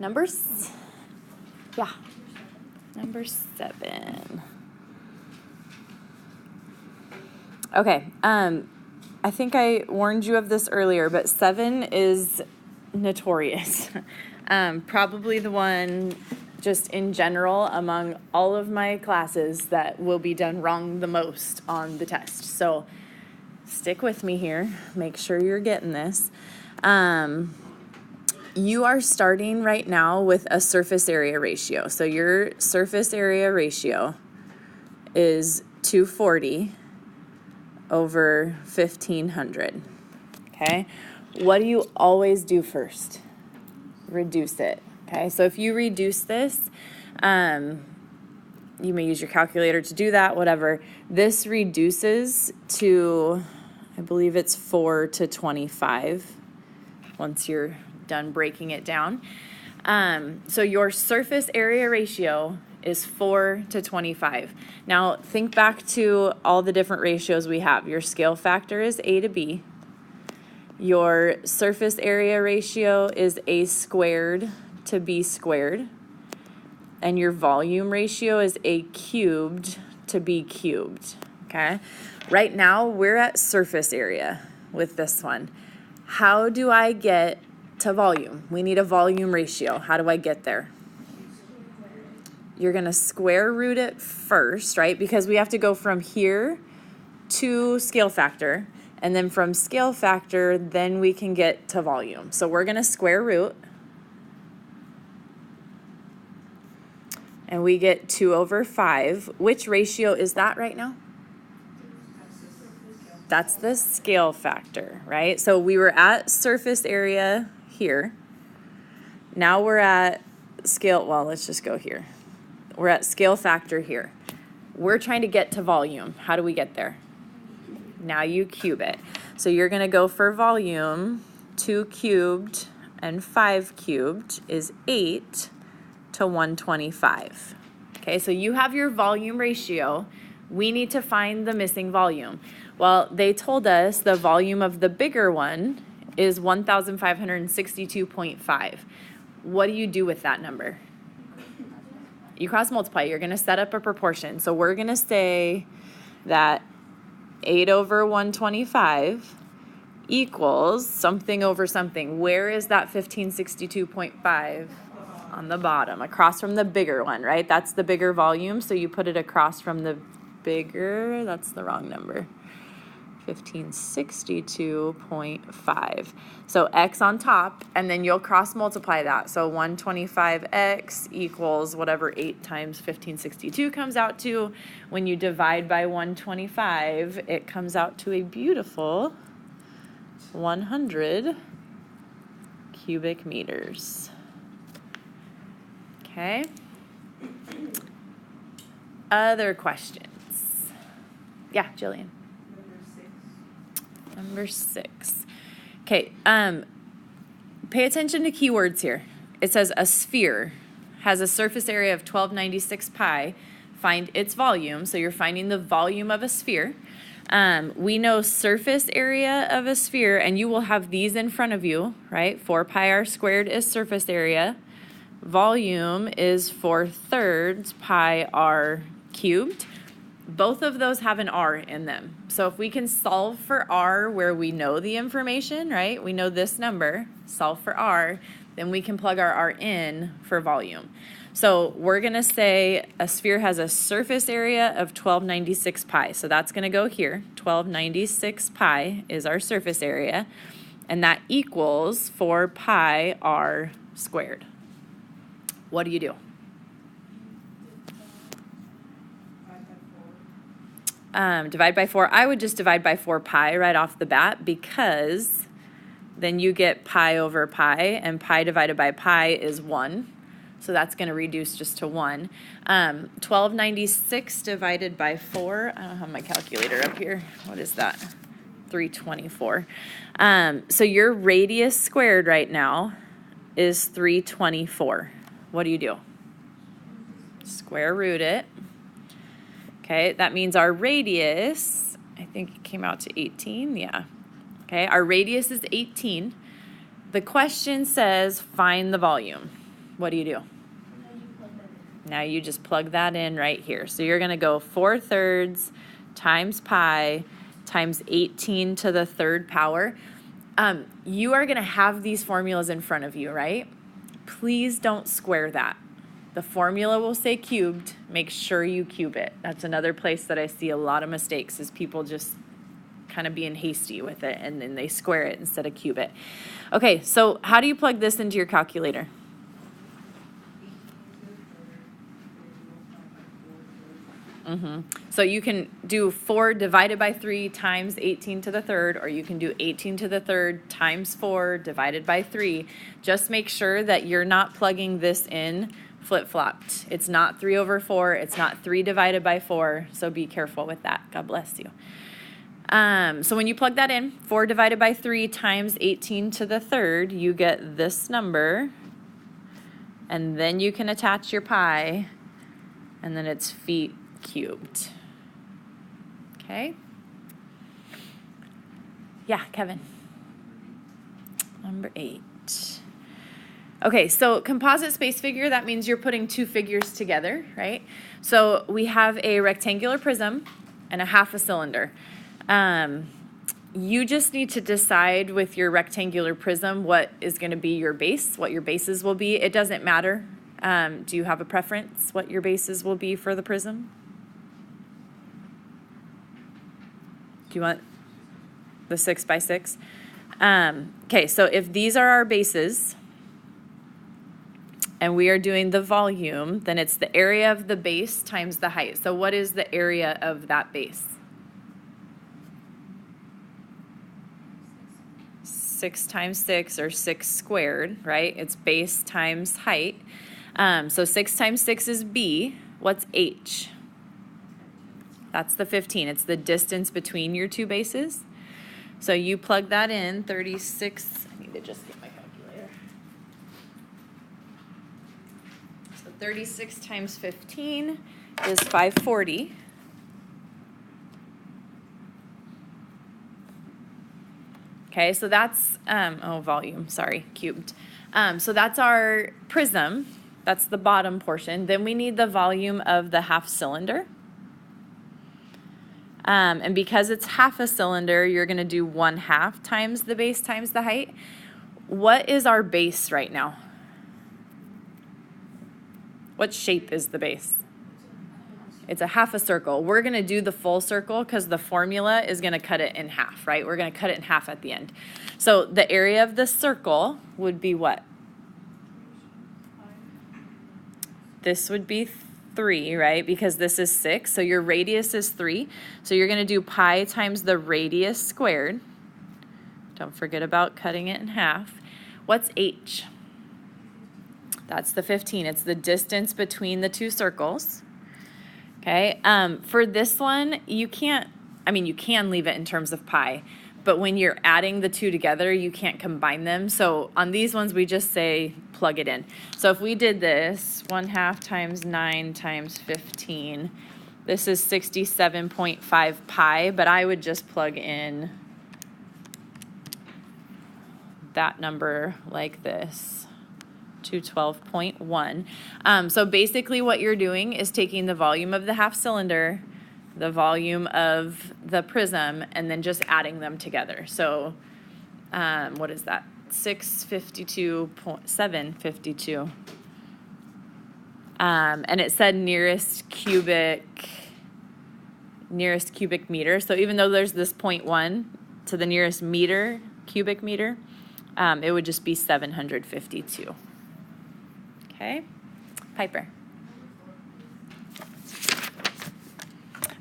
Number 7. Okay, I think I warned you of this earlier, but 7 is notorious. Probably the one just in general among all of my classes that will be done wrong the most on the test. So stick with me here. Make sure you're getting this. You are starting right now with a surface area ratio. So your surface area ratio is 240 over 1500. Okay? What do you always do first? Reduce it. Okay? So if you reduce this, you may use your calculator to do that, whatever. This reduces to, I believe it's 4 to 25 once you're done breaking it down. So your surface area ratio is 4 to 25. Now think back to all the different ratios we have. Your scale factor is A to B. Your surface area ratio is A squared to B squared. And your volume ratio is A cubed to B cubed. Okay? Right now we're at surface area with this one. How do I get to volume? We need a volume ratio. How do I get there? You're going to square root it first, right? Because we have to go from here to scale factor. And then from scale factor, then we can get to volume. So we're going to square root. And we get 2 over 5. Which ratio is that right now? That's the scale factor, right? So we were at surface area here. Now we're at scale, well, let's just go here. We're at scale factor here. We're trying to get to volume. How do we get there? Now you cube it. So you're going to go for volume. 2 cubed and 5 cubed is 8 to 125. Okay, so you have your volume ratio. We need to find the missing volume. Well, they told us the volume of the bigger one is 1,562.5. What do you do with that number? You cross multiply. You're going to set up a proportion. So we're going to say that 8 over 125 equals something over something. Where is that 1562.5? On the bottom, across from the bigger one, right? That's the bigger volume. So you put it across from the bigger, that's the wrong number. 1562.5. So x on top, and then you'll cross multiply that. So 125x equals whatever 8 times 1562 comes out to. When you divide by 125, it comes out to a beautiful 100 cubic meters. Okay. Other questions? Yeah, Jillian. Number 6. Okay, pay attention to keywords here. It says a sphere has a surface area of 1296 pi. Find its volume. So you're finding the volume of a sphere. We know surface area of a sphere, and you will have these in front of you, right? 4 pi r squared is surface area. Volume is 4/3 pi r cubed. Both of those have an r in them. So if we can solve for r where we know the information, right? We know this number, solve for r, then we can plug our r in for volume. So we're going to say a sphere has a surface area of 1296 pi. So that's going to go here. 1296 pi is our surface area. And that equals 4 pi r squared. What do you do? Divide by 4. I would just divide by 4 pi right off the bat, because then you get pi over pi, and pi divided by pi is 1. So that's going to reduce just to 1. 1296 divided by 4. I don't have my calculator up here. What is that? 324. So your radius squared right now is 324. What do? Square root it. Okay, that means our radius, I think it came out to 18, yeah. Okay, our radius is 18. The question says find the volume. what do you do? Now you just plug that in right here. So you're going to go 4/3 times pi times 18 to the third power. You are going to have these formulas in front of you, right? Please don't square that. The formula will say cubed. Make sure you cube it. That's another place that I see a lot of mistakes is people just kind of being hasty with it and then they square it instead of cube it. Okay, so how do you plug this into your calculator? So you can do 4 divided by 3 times 18 to the third, or you can do 18 to the third times 4 divided by 3. Just make sure that you're not plugging this in flip-flopped. It's not 3/4. It's not 3 divided by 4. So be careful with that. God bless you. So when you plug that in, 4 divided by 3 times 18 to the third, you get this number. And then you can attach your pi, and then it's feet cubed. Okay? Yeah, Kevin. Number 8. Okay, so composite space figure, that means you're putting 2 figures together, right? So we have a rectangular prism and a half a cylinder. You just need to decide with your rectangular prism what is going to be your base, what your bases will be. It doesn't matter. Do you have a preference what your bases will be for the prism? Do you want the 6 by 6? Okay, so if these are our bases and we are doing the volume, then it's the area of the base times the height. So what is the area of that base? 6 times 6, or 6 squared, right? It's base times height. So 6 times 6 is B. What's H? That's the 15. It's the distance between your 2 bases. So you plug that in, 36. I need to just get my calculator. So 36 times 15 is 540. Okay, so that's, volume, sorry, cubed. So that's our prism. That's the bottom portion. Then we need the volume of the half cylinder. And because it's half a cylinder, you're going to do 1/2 times the base times the height. What is our base right now? What shape is the base? It's a half a circle. We're going to do the full circle because the formula is going to cut it in half, right? We're going to cut it in half at the end. So the area of the circle would be what? This would be 3, right? Because this is 6. So your radius is 3. So you're going to do pi times the radius squared. Don't forget about cutting it in half. What's H? That's the 15. It's the distance between the 2 circles. Okay. For this one, you can leave it in terms of pi, but when you're adding the 2 together, you can't combine them. So on these ones, we just say plug it in. So if we did this, 1/2 times 9 times 15, this is 67.5 pi, but I would just plug in that number like this, 212.1. So basically what you're doing is taking the volume of the half cylinder, the volume of the prism, and then just adding them together. So what is that? 752. And it said nearest cubic meter. So even though there's this 0.1 to the nearest cubic meter, it would just be 752. Okay, Piper.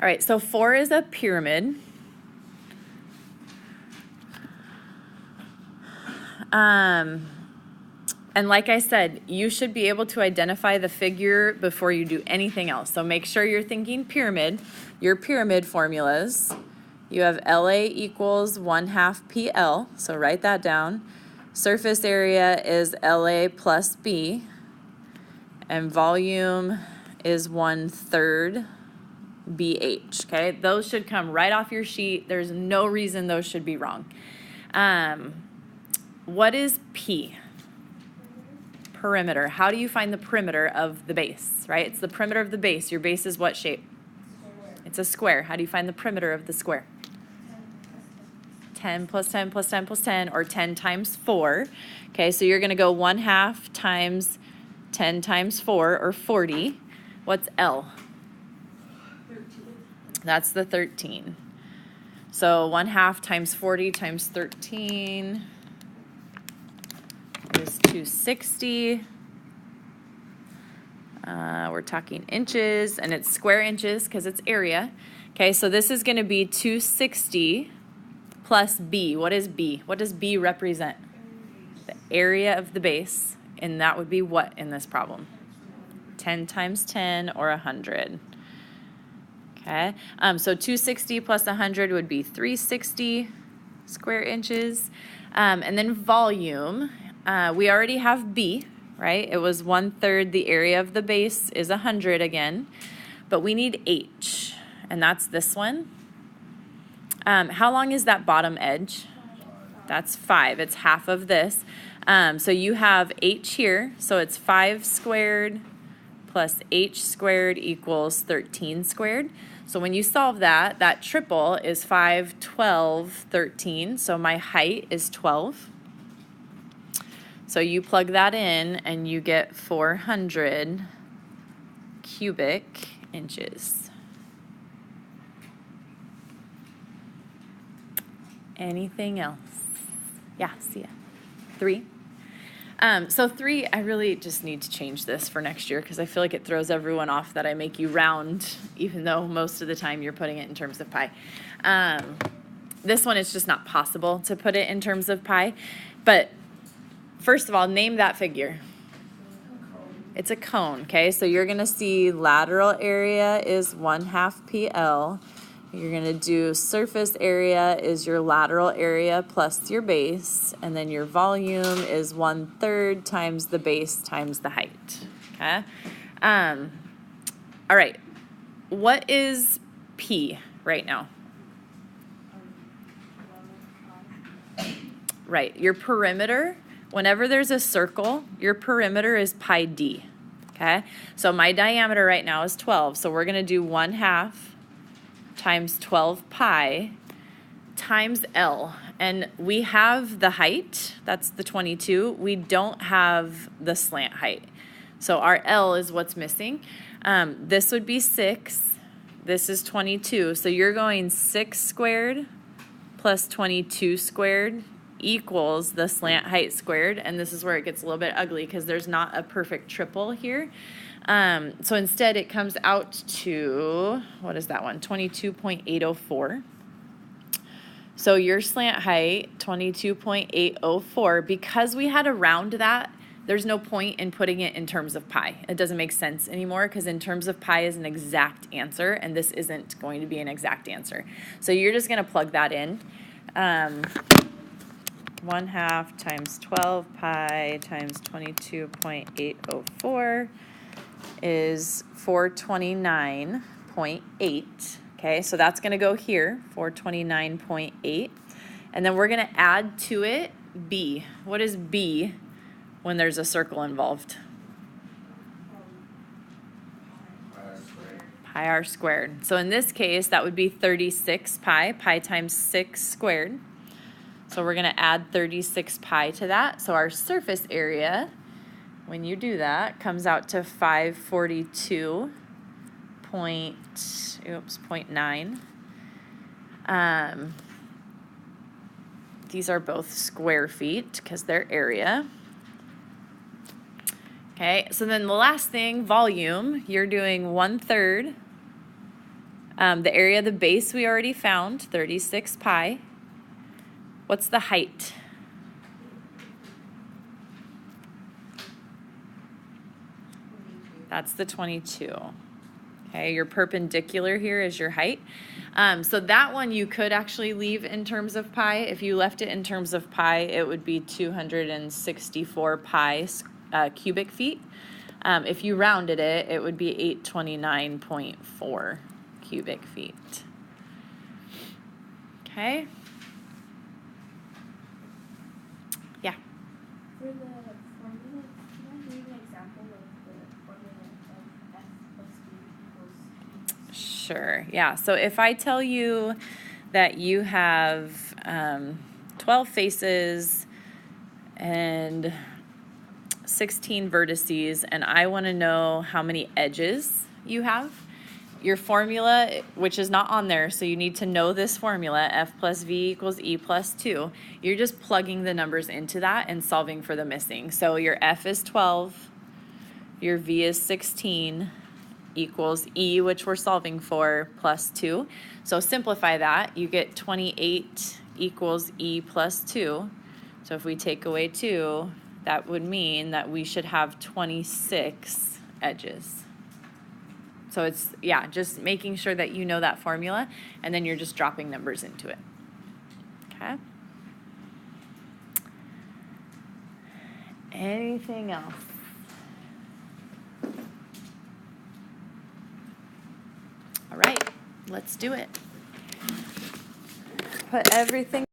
All right, so 4 is a pyramid. And like I said, you should be able to identify the figure before you do anything else. So make sure you're thinking pyramid. Your pyramid formulas, you have LA equals 1/2 PL, so write that down. Surface area is LA plus B, and volume is 1/3 BH, okay? Those should come right off your sheet. There's no reason those should be wrong. What is P? perimeter. How do you find the perimeter of the base, right? It's the perimeter of the base. Your base is what shape? It's a square. How do you find the perimeter of the square? 10 plus 10 plus 10 plus 10, or 10 times 4. Okay, so you're going to go 1/2 times 10 times 4, or 40. What's L? 13. That's the 13. So 1/2 times 40 times 13 is 260. We're talking inches, and it's square inches because it's area. Okay, so this is going to be 260 plus B. What is B? What does B represent? The area of the base, and that would be what in this problem? 10 times 10, or 100. Okay, so 260 plus 100 would be 360 square inches. And then volume, we already have B, right? It was 1/3 the area of the base is 100 again, but we need H, and that's this one. How long is that bottom edge? That's 5. It's half of this. So you have H here, so it's 5 squared plus H squared equals 13 squared. So when you solve that, that triple is 5, 12, 13. So my height is 12. So you plug that in and you get 400 cubic inches. Anything else? Yeah, see ya. 3. So 3, I really just need to change this for next year because I feel like it throws everyone off that I make you round, even though most of the time you're putting it in terms of pi. This one, it's just not possible to put it in terms of pi. But first of all, name that figure. It's a cone, okay? So you're going to see lateral area is 1/2 PL. You're going to do surface area is your lateral area plus your base, and then your volume is 1/3 times the base times the height, okay? All right, what is P right now? Right, your perimeter, whenever there's a circle, your perimeter is pi d, okay? So my diameter right now is 12, so we're going to do 1/2 times 12 pi times L. And we have the height, that's the 22. We don't have the slant height. So our L is what's missing. This would be 6. This is 22. So you're going 6 squared plus 22 squared equals the slant height squared. And this is where it gets a little bit ugly because there's not a perfect triple here. So instead it comes out to, what is that one? 22.804. So your slant height, 22.804, because we had to round that, there's no point in putting it in terms of pi. It doesn't make sense anymore because in terms of pi is an exact answer, and this isn't going to be an exact answer. So you're just going to plug that in. 1/2 times 12 pi times 22.804 is 429.8. Okay, so that's going to go here, 429.8. And then we're going to add to it B. What is B when there's a circle involved? Pi r squared. So in this case, that would be 36 pi. Pi times 6 squared. So we're going to add 36 pi to that. So our surface area, when you do that, comes out to 542.9. These are both square feet because they're area. Okay, so then the last thing, volume, you're doing 1/3. The area of the base we already found, 36 pi. What's the height? That's the 22. Okay, your perpendicular here is your height. So that one you could actually leave in terms of pi. If you left it in terms of pi, it would be 264 pi cubic feet. If you rounded it, it would be 829.4 cubic feet. Okay. Yeah. For the formula, can I do example of the formula of F plus V equals? Sure, yeah. So if I tell you that you have 12 faces and 16 vertices, and I want to know how many edges you have, your formula, which is not on there, so you need to know this formula, F plus V equals E plus 2. You're just plugging the numbers into that and solving for the missing. So your F is 12, your V is 16, equals E, which we're solving for, plus 2. So simplify that. You get 28 equals E plus 2. So if we take away 2, that would mean that we should have 26 edges. So it's, yeah, just making sure that you know that formula, and then you're just dropping numbers into it. Okay? Anything else? All right, let's do it. Put everything